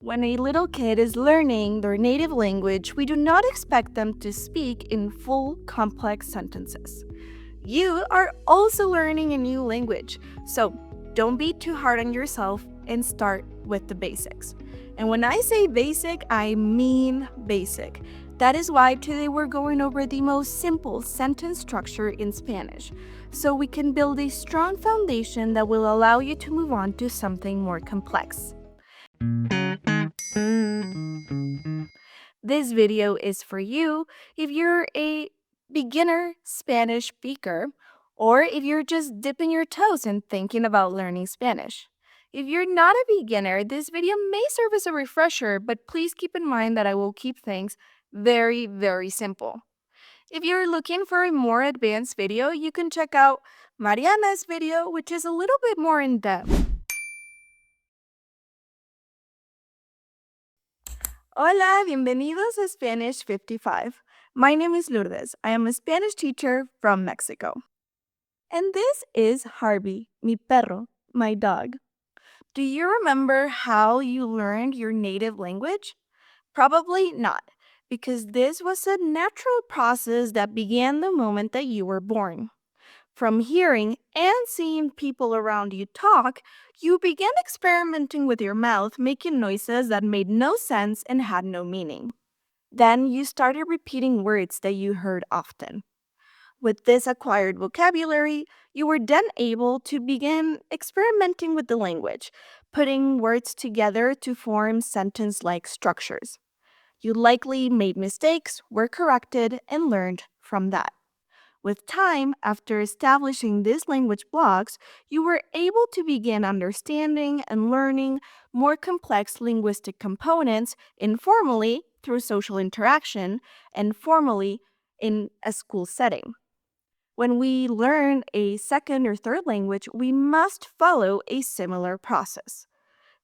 When a little kid is learning their native language, we do not expect them to speak in full, complex sentences. You are also learning a new language, so don't be too hard on yourself and start with the basics. And when I say basic, I mean basic. That is why today we're going over the most simple sentence structure in Spanish, so we can build a strong foundation that will allow you to move on to something more complex. This video is for you if you're a beginner Spanish speaker or if you're just dipping your toes and thinking about learning Spanish. If you're not a beginner, this video may serve as a refresher, but please keep in mind that I will keep things very, very simple. If you're looking for a more advanced video, you can check out Mariana's video, which is a little bit more in depth. Hola, bienvenidos a Spanish 55. My name is Lourdes. I am a Spanish teacher from Mexico. And this is Harvey, mi perro, my dog. Do you remember how you learned your native language? Probably not, because this was a natural process that began the moment that you were born. From hearing and seeing people around you talk, you began experimenting with your mouth, making noises that made no sense and had no meaning. Then you started repeating words that you heard often. With this acquired vocabulary, you were then able to begin experimenting with the language, putting words together to form sentence like structures. You likely made mistakes, were corrected, and learned from that. With time, after establishing these language blocks, you were able to begin understanding and learning more complex linguistic components informally through social interaction and formally in a school setting. When we learn a second or third language, we must follow a similar process.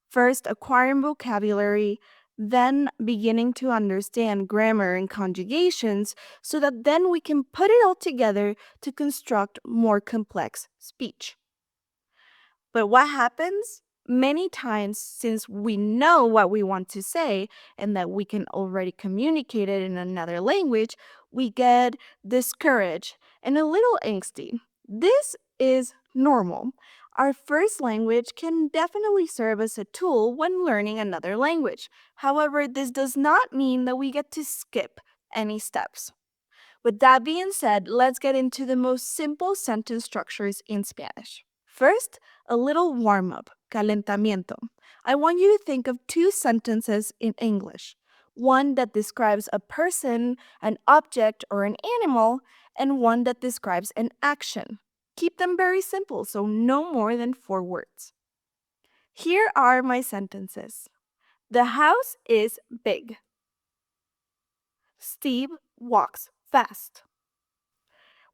First, acquiring vocabulary, then beginning to understand grammar and conjugations so that then we can put it all together to construct more complex speech. But what happens? Many times, since we know what we want to say and that we can already communicate it in another language, we get discouraged and a little angsty. This is normal. Our first language can definitely serve as a tool when learning another language. However, this does not mean that we get to skip any steps. With that being said, let's get into the most simple sentence structures in Spanish. First, a little warm up, calentamiento. I want you to think of two sentences in English. One that describes a person, an object, or an animal, and one that describes an action. Keep them very simple, so no more than 4 words. Here are my sentences. The house is big. Steve walks fast.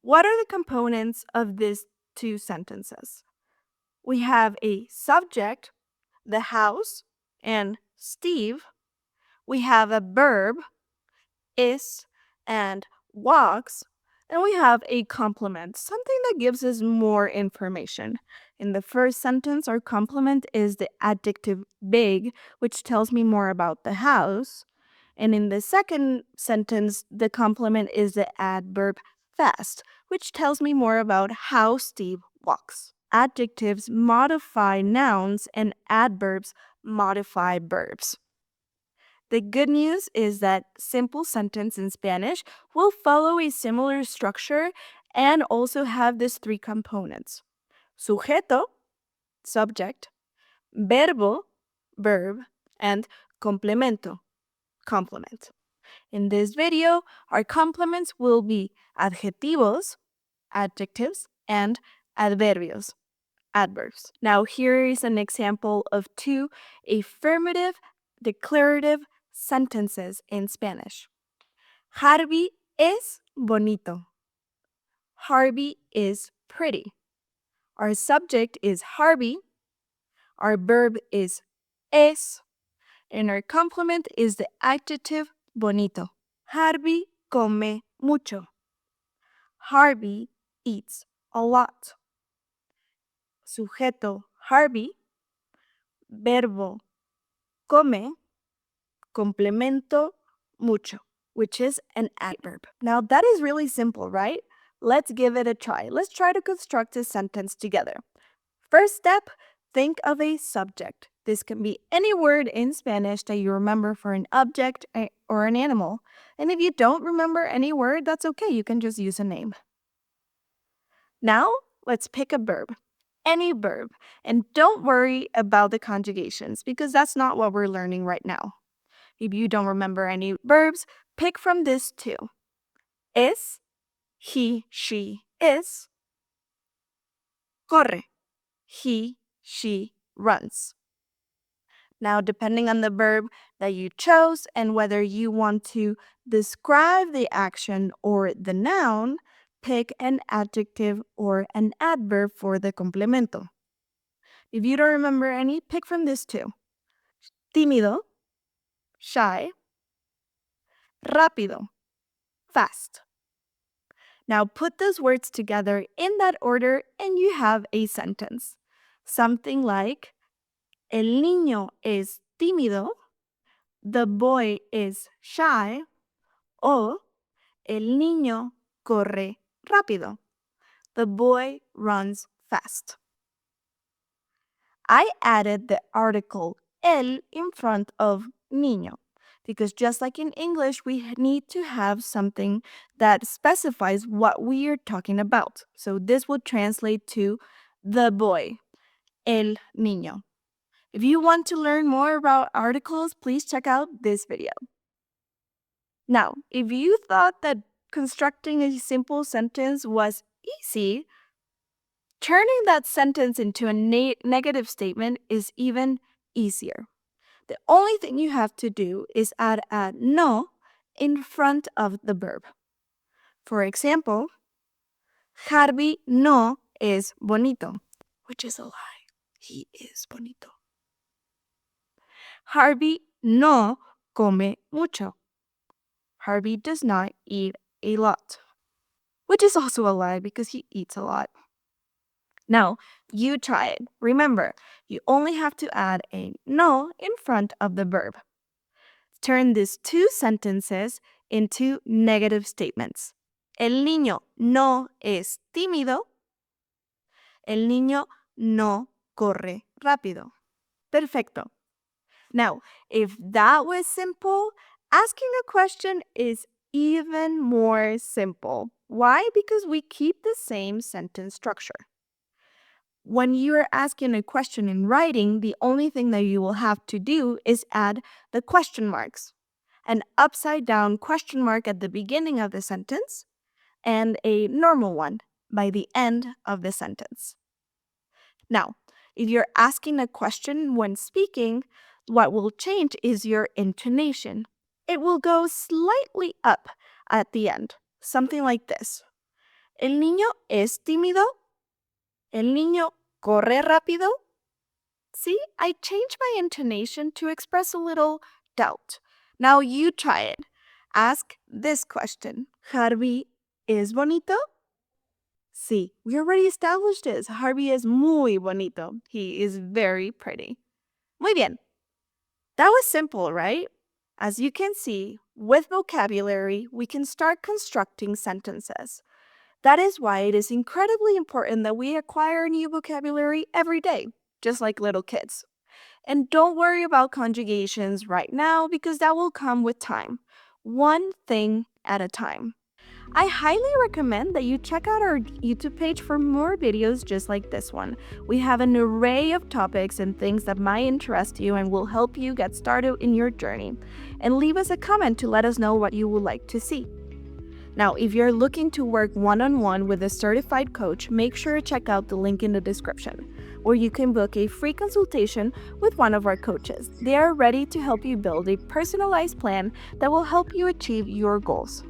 What are the components of these two sentences? We have a subject, the house, and Steve. We have a verb, is, and walks. And we have a complement, something that gives us more information. In the first sentence, our complement is the adjective big, which tells me more about the house. And in the second sentence, the complement is the adverb fast, which tells me more about how Steve walks. Adjectives modify nouns and adverbs modify verbs. The good news is that simple sentence in Spanish will follow a similar structure and also have these 3 components. Sujeto, subject, verbo, verb, and complemento, complement. In this video, our complements will be adjetivos, adjectives, and adverbios, adverbs. Now, here is an example of 2 affirmative declarative sentences in Spanish. Harvey es bonito. Harvey is pretty. Our subject is Harvey. Our verb is es. And our complement is the adjective bonito. Harvey come mucho. Harvey eats a lot. Sujeto Harvey. Verbo come. complemento mucho, which is an adverb. Now that is really simple, right? Let's give it a try. Let's try to construct a sentence together. First step, think of a subject. This can be any word in Spanish that you remember for an object or an animal. And if you don't remember any word, that's okay. You can just use a name. Now, let's pick a verb. Any verb. And don't worry about the conjugations because that's not what we're learning right now. If you don't remember any verbs, pick from this too. Es, he, she is. Corre, he, she runs. Now, depending on the verb that you chose and whether you want to describe the action or the noun, pick an adjective or an adverb for the complemento. If you don't remember any, pick from this too. Tímido, shy. Rápido, fast. Now put those words together in that order and you have a sentence. Something like, el niño es tímido, the boy is shy, o el niño corre rápido, the boy runs fast. I added the article el in front of niño because just like in English, we need to have something that specifies what we are talking about. So this would translate to the boy, el niño. If you want to learn more about articles, please check out this video. Now, if you thought that constructing a simple sentence was easy, turning that sentence into a negative statement is even easier. The only thing you have to do is add a no in front of the verb. For example, Harvey no es bonito, which is a lie. He is bonito. Harvey no come mucho. Harvey does not eat a lot, which is also a lie because he eats a lot. Now, you try it. Remember, you only have to add a no in front of the verb. Turn these two sentences into negative statements. El niño no es tímido. El niño no corre rápido. Perfecto. Now, if that was simple, asking a question is even more simple. Why? Because we keep the same sentence structure. When you're asking a question in writing, the only thing that you will have to do is add the question marks. An upside down question mark at the beginning of the sentence and a normal one by the end of the sentence. Now, if you're asking a question when speaking, what will change is your intonation. It will go slightly up at the end, something like this. El niño es tímido. El niño corre rápido. See, I changed my intonation to express a little doubt. Now you try it. Ask this question. Harvey es bonito? Sí, we already established this. Harvey es muy bonito. He is very pretty. Muy bien. That was simple, right? As you can see, with vocabulary, we can start constructing sentences. That is why it is incredibly important that we acquire new vocabulary every day, just like little kids. And don't worry about conjugations right now because that will come with time. One thing at a time. I highly recommend that you check out our YouTube page for more videos just like this one. We have an array of topics and things that might interest you and will help you get started in your journey. And leave us a comment to let us know what you would like to see. Now, if you're looking to work one-on-one with a certified coach, make sure to check out the link in the description, where you can book a free consultation with one of our coaches. They are ready to help you build a personalized plan that will help you achieve your goals.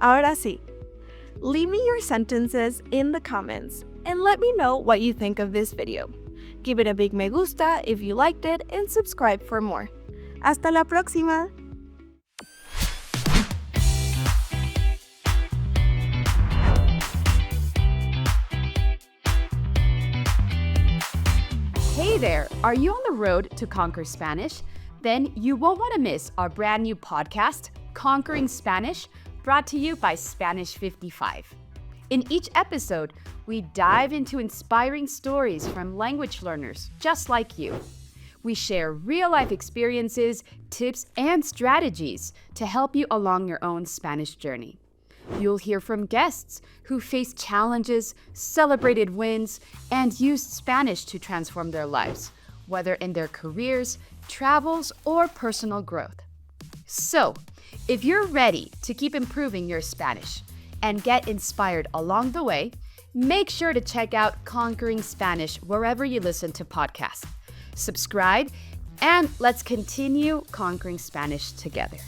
Ahora sí, leave me your sentences in the comments and let me know what you think of this video. Give it a big me gusta if you liked it and subscribe for more. Hasta la próxima! Hey there! Are you on the road to conquer Spanish? Then you won't want to miss our brand new podcast, Conquering Spanish, brought to you by Spanish 55. In each episode, we dive into inspiring stories from language learners just like you. We share real-life experiences, tips, and strategies to help you along your own Spanish journey. You'll hear from guests who faced challenges, celebrated wins, and used Spanish to transform their lives, whether in their careers, travels, or personal growth. So, if you're ready to keep improving your Spanish and get inspired along the way, make sure to check out Conquering Spanish wherever you listen to podcasts. Subscribe, and let's continue conquering Spanish together.